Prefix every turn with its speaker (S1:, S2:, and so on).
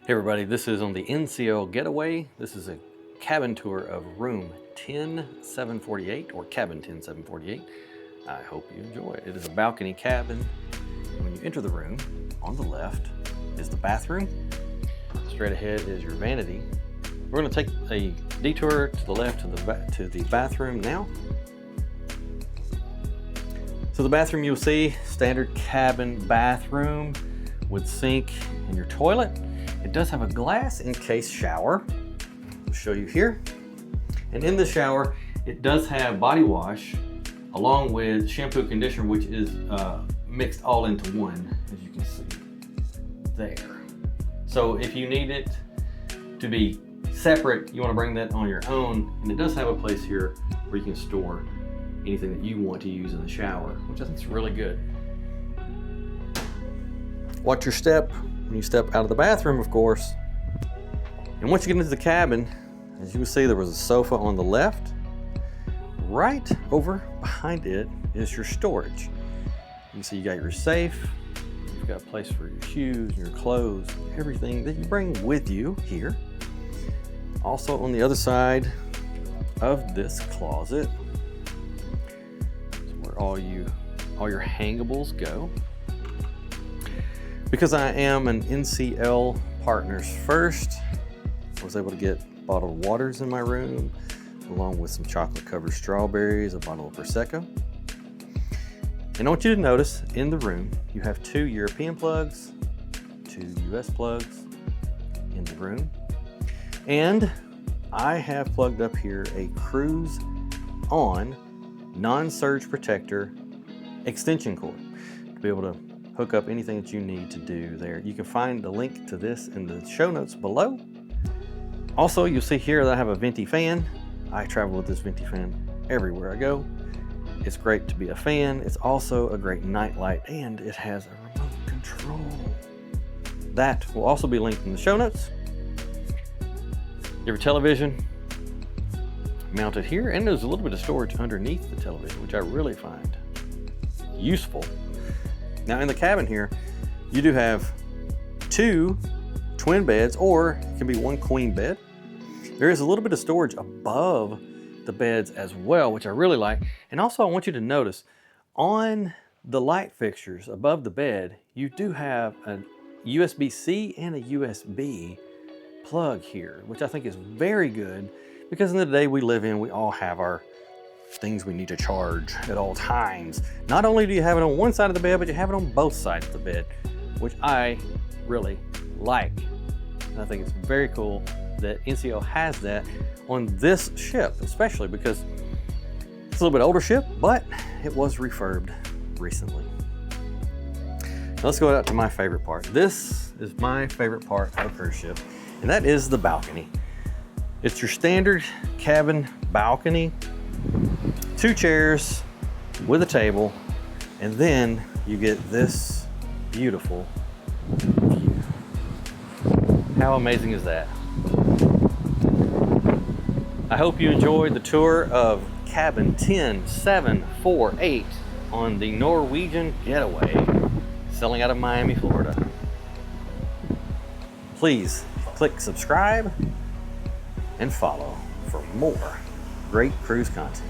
S1: Hey everybody, this is on the NCL Getaway. This is a cabin tour of room 10748 or cabin 10748. I hope you enjoy it. It is a balcony cabin. When you enter the room, on the left is the bathroom. Straight ahead is your vanity. We're going to take a detour to the left to the bathroom now. So the bathroom, you'll see standard cabin bathroom with sink and your toilet. It does have a glass encased shower. I'll show you here. And in the shower, it does have body wash along with shampoo conditioner, which is mixed all into one, as you can see there. So if you need it to be separate, you want to bring that on your own. And it does have a place here where you can store anything that you want to use in the shower, which I think is really good. Watch your step when you step out of the bathroom, of course. And once you get into the cabin, as you can see, there was a sofa on the left. Right over behind it is your storage. You can see you got your safe. You've got a place for your shoes, your clothes, everything that you bring with you here. Also on the other side of this closet is where all your hangables go. Because I am an NCL Partners First, I was able to get bottled waters in my room, along with some chocolate covered strawberries, a bottle of Prosecco. And I want you to notice in the room, you have 2 European plugs, 2 US plugs in the room. And I have plugged up here a Cruise On non-surge protector extension cord to be able to hook up anything that you need to do there. You can find the link to this in the show notes below. Also, you'll see here that I have a venti fan. I travel with this venti fan everywhere I go. It's great to be a fan. It's also a great night light, and it has a remote control. That will also be linked in the show notes. Your television mounted here, and there's a little bit of storage underneath the television, which I really find useful. Now in the cabin here, you do have 2 twin beds, or it can be 1 queen bed. There is a little bit of storage above the beds as well, which I really like. And also I want you to notice on the light fixtures above the bed, you do have a USB-C and a USB plug here, which I think is very good because in the day we live in, we all have our things we need to charge at all times. Not only do you have it on one side of the bed, but you have it on both sides of the bed, which I really like. And I think it's very cool that NCL has that on this ship, especially because it's a little bit older ship, but it was refurbed recently. Now let's go out to my favorite part. This is my favorite part of a cruise ship, and that is the balcony. It's your standard cabin balcony. 2 chairs with a table, and then you get this beautiful view. How amazing is that? I hope you enjoyed the tour of cabin 10748 on the Norwegian Getaway, sailing out of Miami, Florida. Please click subscribe and follow for more great cruise content.